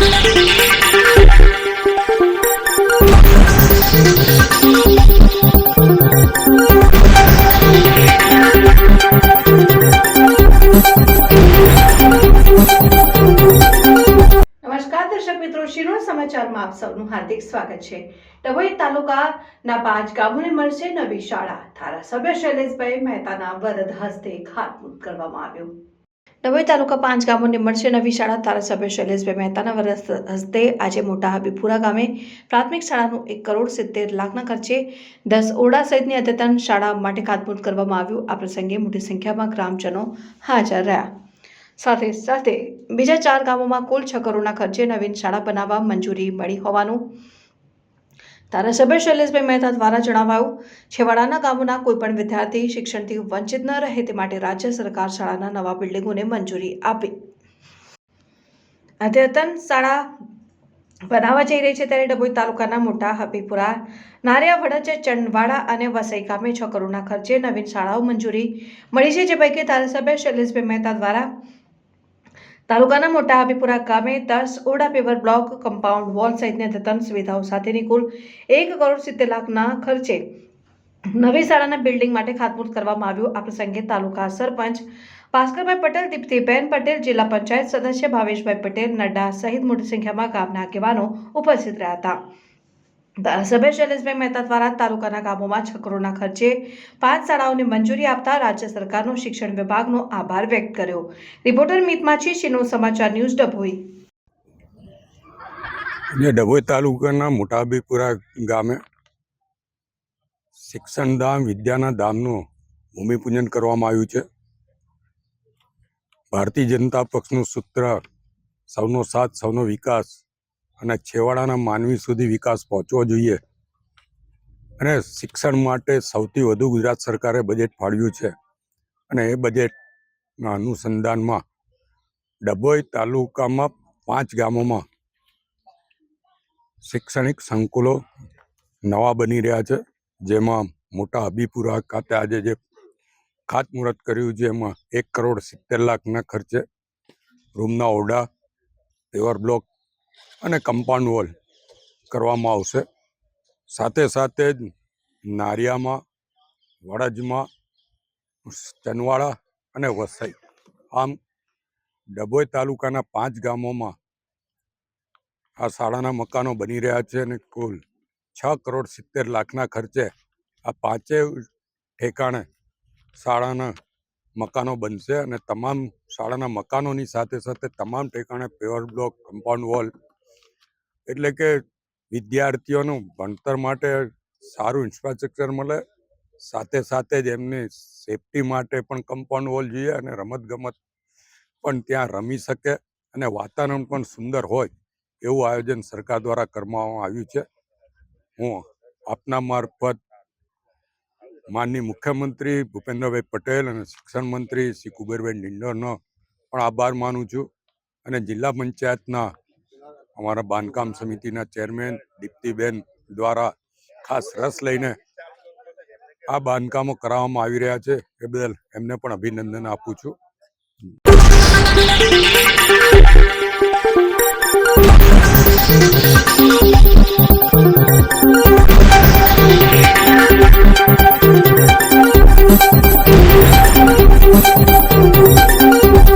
નમસ્કાર દર્શક મિત્રો, શિરોડ સમાચારમાં આપ સૌનું હાર્દિક સ્વાગત છે। ડભોઈ તાલુકાના 5 ગામોને મળશે નવી શાળા। ધારાસભ્ય શૈલેષભાઈ મહેતાના વરદ હસ્તે ખાતમુહૂર્ત કરવામાં આવ્યું। ડભોઈ તાલુકા 5 ગામોને મળશે નવી શાળા। ધારાસભ્ય શૈલેષભાઈ મહેતાના વરદ હસ્તે આજે મોટા હબીપુરા ગામે પ્રાથમિક શાળાનું 1,70,00,000ના ખર્ચે 10 ઓરડા સહિતની અદ્યતન શાળા માટે ખાતમુહૂર્ત કરવામાં આવ્યું। આ પ્રસંગે મોટી સંખ્યામાં ગ્રામજનો હાજર રહ્યા। સાથે સાથે બીજા 4 ગામોમાં કુલ 6 કરોડના ખર્ચે નવીન શાળા બનાવવા મંજૂરી મળી હોવાનું ધારાસભ્ય શૈલેષભાઈ મહેતા દ્વારા જણાવાયું। છેવાડાના ગામોના કોઈપણ વિદ્યાર્થી શિક્ષણથી વંચિત ન રહે તે માટે રાજ્ય સરકાર શાળાના નવા બિલ્ડિંગોને મંજૂરી આપી અદ્યતન શાળા બનાવવા જઈ રહી છે। ત્યારે ડભોઈ તાલુકાના મોટા હબીપુરા, નારિયા, વડજ, ચંદવાડા અને વસઈ ગામે 6 કરોડના ખર્ચે નવીન શાળાઓ મંજૂરી મળી છે। જે પૈકી ધારાસભ્ય શૈલેષભાઈ મહેતા દ્વારા તાલુકાના મોટા હબીપુરા ગામે 10 ઓરડા પેવર બ્લોક, કમ્પાઉન્ડ વોલ સહિતની અદ્યતન સુવિધાઓ સાથેની કુલ 1,70,00,000ના ખર્ચે નવી શાળાના બિલ્ડિંગ માટે ખાતમુહૂર્ત કરવામાં આવ્યું। આ પ્રસંગે તાલુકા સરપંચ ભાસ્કરભાઈ પટેલ, દીપ્તિબેન પટેલ, જિલ્લા પંચાયત સદસ્ય ભાવેશભાઈ પટેલ, નડ્ડા સહિત મોટી સંખ્યામાં ગામના આગેવાનો ઉપસ્થિત રહ્યા હતા। ધારાસભ્ય શૈલેષભાઈ મહેતા દ્વારા તાલુકાના ગામોમાં 6 કરોડના ખર્ચે 5 શાળાઓને મંજૂરી આપતા રાજ્ય સરકારનો શિક્ષણ વિભાગનો આભાર વ્યક્ત કર્યો। રિપોર્ટર મિત માછી, શિરોડ સમાચાર ન્યૂઝ, ડભોઈ। ડભોઈ તાલુકાના મોટા હબીપુરા ગામે શિક્ષણ ધામ, વિદ્યાના ધામનું ભૂમિપૂજન કરવામાં આવ્યું છે। ભારતીય જનતા પક્ષનું સૂત્ર સૌનો સાથ, સૌનો વિકાસ અને છેવાડાના માનવી સુધી વિકાસ પહોંચવો જોઈએ અને શિક્ષણ માટે સૌથી વધુ ગુજરાત સરકારે બજેટ ફાળવ્યું છે અને એ બજેટના અનુસંધાનમાં ડભોઈ તાલુકામાં 5 ગામોમાં શૈક્ષણિક સંકુલો નવા બની રહ્યા છે। જેમાં મોટા હબીપુરા ખાતે આજે જે ખાતમુહૂર્ત કર્યું છે એમાં 1,70,00,000ના ખર્ચે રૂમના ઓરડા, પેવર બ્લોક અને કમ્પાઉન્ડ વોલ કરવામાં આવશે। સાથે સાથે જ નારિયામાં, વડજમાં, ચંદવાડા અને વસઈ આમ ડભોઈ તાલુકાના 5 ગામોમાં આ શાળાના મકાનો બની રહ્યા છે અને કુલ 6,70,00,000ના ખર્ચે આ 5 ઠેકાણે શાળાના મકાનો બનશે અને તમામ શાળાના મકાનોની સાથે સાથે તમામ ઠેકાણે પેવર બ્લોક, કમ્પાઉન્ડ વોલ, એટલે કે વિદ્યાર્થીઓનું ભણતર માટે સારું ઇન્ફ્રાસ્ટ્રક્ચર મળે, સાથે સાથે જ એમની સેફટી માટે પણ કમ્પાઉન્ડ વોલ જોઈએ અને રમતગમત પણ ત્યાં રમી શકે અને વાતાવરણ પણ સુંદર હોય એવું આયોજન સરકાર દ્વારા કરવામાં આવ્યું છે। હું આપના મારફત માનનીય મુખ્યમંત્રી ભૂપેન્દ્રભાઈ પટેલ અને શિક્ષણ મંત્રી શ્રી કુબેરભાઈ નિંદરનો પણ આભાર માનું છું અને જિલ્લા પંચાયતના અમારા બાંધકામ સમિતિના ચેરમેન દીપ્તિબેન દ્વારા ખાસ રસ લઈને આ બાંધકામો કરાવવામાં આવી રહ્યા છે એ બદલ એમને પણ અભિનંદન આપું છું।